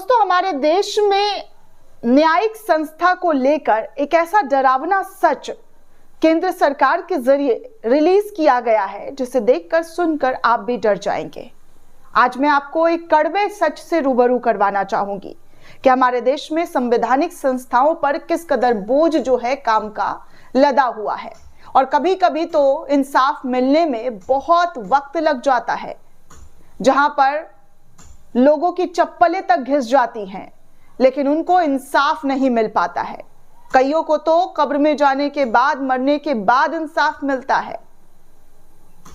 दोस्तों, हमारे देश में न्यायिक संस्था को लेकर एक ऐसा डरावना सच केंद्र सरकार के जरिए रिलीज किया गया है जिसे देखकर सुनकर आप भी डर जाएंगे। आज मैं आपको एक कड़वे सच से रूबरू करवाना चाहूंगी कि हमारे देश में संवैधानिक संस्थाओं पर किस कदर बोझ जो है काम का लदा हुआ है और कभी कभी तो इंसाफ मिलने में बहुत वक्त लग जाता है, जहां पर लोगों की चप्पलें तक घिस जाती हैं लेकिन उनको इंसाफ नहीं मिल पाता है। कईयों को तो कब्र में जाने के बाद, मरने के बाद इंसाफ मिलता है,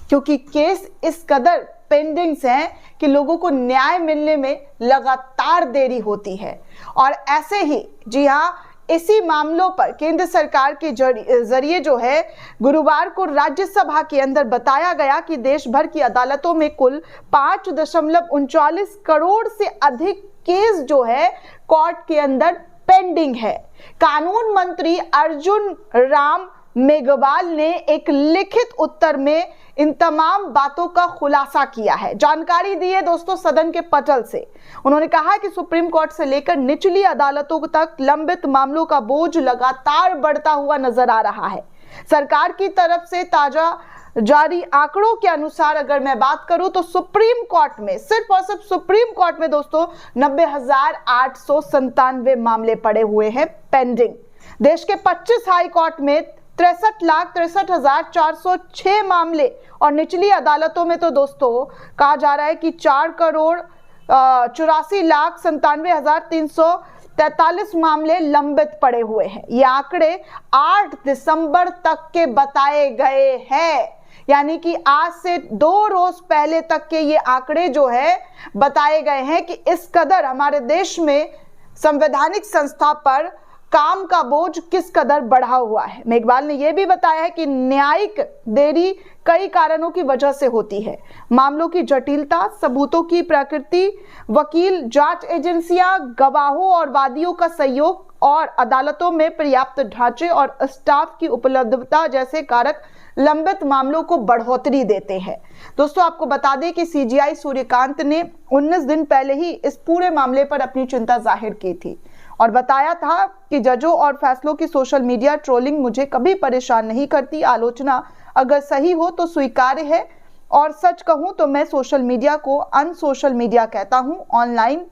क्योंकि केस इस कदर पेंडिंग्स हैं कि लोगों को न्याय मिलने में लगातार देरी होती है। और ऐसे ही, जी हाँ, इसी मामलों पर केंद्र सरकार के जरिए जो है गुरुवार को राज्यसभा के अंदर बताया गया कि देश भर की अदालतों में कुल 5.39 करोड़ से अधिक केस जो है कोर्ट के अंदर पेंडिंग है। कानून मंत्री अर्जुन राम मेघवाल ने एक लिखित उत्तर में इन तमाम बातों का खुलासा किया है, जानकारी दी है दोस्तों सदन के पटल से। उन्होंने कहा कि सुप्रीम कोर्ट से लेकर निचली अदालतों तक लंबित मामलों का बोझ लगातार बढ़ता हुआ नजर आ रहा है। सरकार की तरफ से ताजा जारी आंकड़ों के अनुसार अगर मैं बात करूं तो सुप्रीम कोर्ट में, सिर्फ और सिर्फ सुप्रीम कोर्ट में दोस्तों 90,897 मामले पड़े हुए हैं पेंडिंग। देश के 25 हाई कोर्ट में 63,63,406 मामले और निचली अदालतों में तो दोस्तों कहा जा रहा है कि 4,84,97,343 मामले लंबित पड़े हुए हैं। ये आंकड़े 8 दिसंबर तक के बताए गए हैं, यानी कि आज से 2 रोज पहले तक के ये आंकड़े जो है बताए गए हैं कि इस कदर हमारे देश में संवैधानिक संस्था पर काम का बोझ किस कदर बढ़ा हुआ है। मेघवाल ने यह भी बताया है कि न्यायिक देरी कई कारणों की वजह से होती है। मामलों की जटिलता, सबूतों की प्रकृति, वकील, जांच एजेंसियां, गवाहों और वादियों का सहयोग और अदालतों में पर्याप्त ढांचे और स्टाफ की उपलब्धता जैसे कारक लंबित मामलों को बढ़ोतरी देते हैं। दोस्तों, आपको बता दें कि सीजीआई सूर्यकांत ने 19 दिन पहले ही इस पूरे मामले पर अपनी चिंता जाहिर की थी और बताया था कि जजों और फैसलों की सोशल मीडिया ट्रोलिंग मुझे कभी परेशान नहीं करती। आलोचना अगर सही हो तो स्वीकार्य है और सच कहूं तो मैं सोशल मीडिया को अनसोशल मीडिया कहता हूं। ऑनलाइन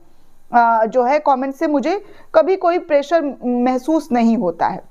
जो है कमेंट से मुझे कभी कोई प्रेशर महसूस नहीं होता है।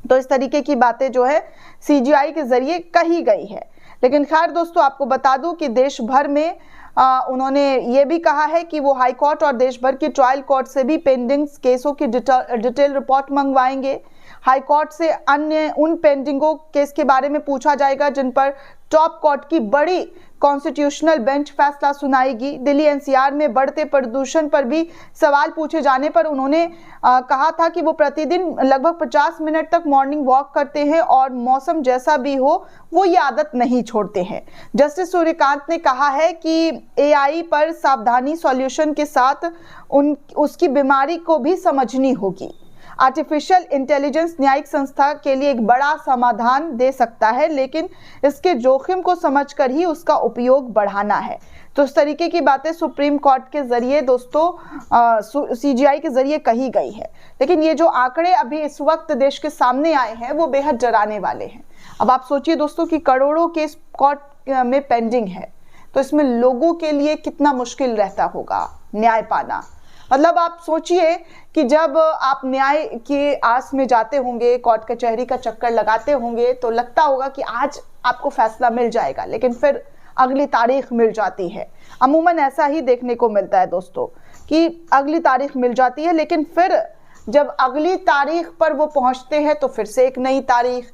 तो इस तरीके की बातें जो है सीजीआई के जरिए कही गई है। लेकिन खैर दोस्तों, आपको बता दूं कि देश भर में उन्होंने ये भी कहा है कि वो हाई कोर्ट और देश भर की ट्रायल कोर्ट से भी पेंडिंग केसों की डिटेल रिपोर्ट मंगवाएंगे। हाई कोर्ट से अन्य उन पेंडिंगों केस के बारे में पूछा जाएगा जिन पर टॉप कोर्ट की बड़ी कॉन्स्टिट्यूशनल बेंच फैसला सुनाएगी। दिल्ली एनसीआर में बढ़ते प्रदूषण पर भी सवाल पूछे जाने पर उन्होंने कहा था कि वो प्रतिदिन लगभग 50 मिनट तक मॉर्निंग वॉक करते हैं और मौसम जैसा भी हो वो ये आदत नहीं छोड़ते हैं। जस्टिस सूर्यकांत ने कहा है कि एआई पर सावधानी सॉल्यूशन के साथ उसकी बीमारी को भी समझनी होगी। आर्टिफिशियल इंटेलिजेंस न्यायिक संस्था के लिए एक बड़ा समाधान दे सकता है, लेकिन इसके जोखिम को समझकर ही उसका उपयोग बढ़ाना है। तो इस तरीके की बातें सुप्रीम कोर्ट के जरिए दोस्तों सीजीआई के जरिए कही गई है। लेकिन ये जो आंकड़े अभी इस वक्त देश के सामने आए हैं वो बेहद डराने वाले हैं। अब आप सोचिए दोस्तों कि करोड़ों केस कोर्ट में पेंडिंग है, तो इसमें लोगों के लिए कितना मुश्किल रहता होगा न्याय पाना। मतलब आप सोचिए कि जब आप न्याय के आस में जाते होंगे, कोर्ट कचहरी का चक्कर लगाते होंगे, तो लगता होगा कि आज आपको फैसला मिल जाएगा, लेकिन फिर अगली तारीख मिल जाती है। अमूमन ऐसा ही देखने को मिलता है दोस्तों कि अगली तारीख मिल जाती है, लेकिन फिर जब अगली तारीख पर वो पहुंचते हैं तो फिर से एक नई तारीख,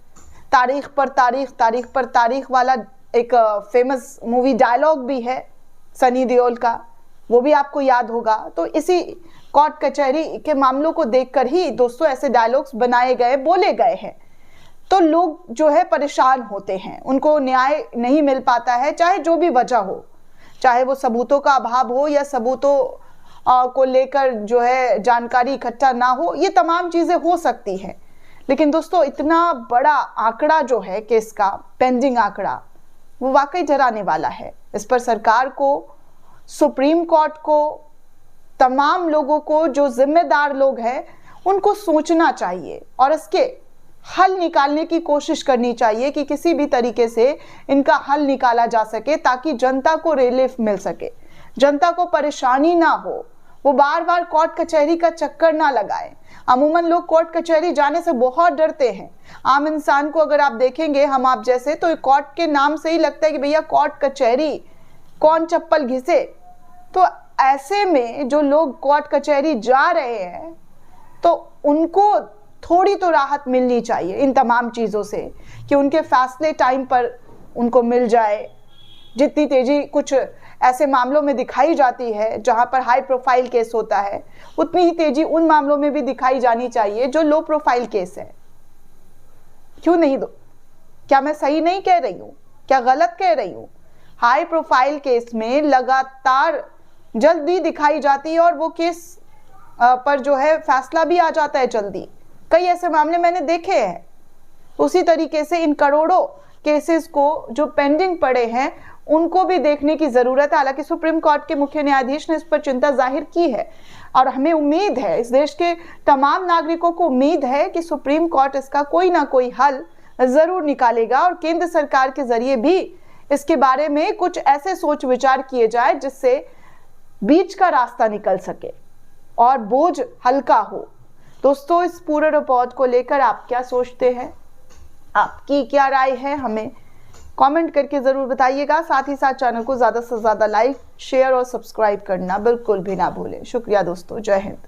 तारीख पर तारीख, तारीख पर तारीख वाला एक फेमस मूवी डायलॉग भी है सनी देओल का, वो भी आपको याद होगा। तो इसी कोर्ट कचहरी के मामलों को देखकर ही दोस्तों ऐसे डायलॉग्स बनाए गए, बोले गए हैं। तो लोग जो है परेशान होते हैं, उनको न्याय नहीं मिल पाता है, चाहे जो भी वजह हो, चाहे वो सबूतों का अभाव हो या सबूतों को लेकर जो है जानकारी इकट्ठा ना हो, ये तमाम चीजें हो सकती हैं। लेकिन दोस्तों इतना बड़ा आंकड़ा जो है केस का, पेंडिंग आंकड़ा, वो वाकई डराने वाला है। इस पर सरकार को, सुप्रीम कोर्ट को तमाम लोगों को, जो जिम्मेदार लोग हैं, उनको सोचना चाहिए और इसके हल निकालने की कोशिश करनी चाहिए कि किसी भी तरीके से इनका हल निकाला जा सके, ताकि जनता को रिलीफ मिल सके, जनता को परेशानी ना हो, वो बार बार कोर्ट कचहरी का चक्कर ना लगाए। अमूमन लोग कोर्ट कचहरी जाने से बहुत डरते हैं। आम इंसान को अगर आप देखेंगे, हम आप जैसे, तो कोर्ट के नाम से ही लगता है कि भैया कोर्ट कचहरी, कौन चप्पल घिसे। तो ऐसे में जो लोग कोर्ट कचहरी जा रहे हैं, तो उनको थोड़ी तो राहत मिलनी चाहिए इन तमाम चीज़ों से, कि उनके फैसले टाइम पर उनको मिल जाए। जितनी तेजी कुछ ऐसे मामलों में दिखाई जाती है जहां पर हाई प्रोफाइल केस होता है, उतनी ही तेजी उन मामलों में भी दिखाई जानी चाहिए जो लो प्रोफाइल केस है। क्यों नहीं दो? क्या मैं सही नहीं कह रही हूं? क्या गलत कह रही हूं? हाई प्रोफाइल केस में लगातार जल्दी दिखाई जाती है और वो केस पर जो है फैसला भी आ जाता है जल्दी। कई ऐसे मामले मैंने देखे हैं। उसी तरीके से इन करोड़ों केसेस को जो पेंडिंग पड़े हैं, उनको भी देखने की जरूरत है। हालांकि सुप्रीम कोर्ट के मुख्य न्यायाधीश ने इस पर चिंता जाहिर की है और हमें उम्मीद है, इस देश के तमाम नागरिकों को उम्मीद है कि सुप्रीम कोर्ट इसका कोई ना कोई हल जरूर निकालेगा और केंद्र सरकार के जरिए भी इसके बारे में कुछ ऐसे सोच विचार किए जाए जिससे बीच का रास्ता निकल सके और बोझ हल्का हो। दोस्तों, इस पूरे रिपोर्ट को लेकर आप क्या सोचते हैं? आपकी क्या राय है? हमें कमेंट करके जरूर बताइएगा। साथ ही साथ चैनल को ज्यादा से ज्यादा लाइक, शेयर और सब्सक्राइब करना बिल्कुल भी ना भूलें। शुक्रिया दोस्तों, जय हिंद।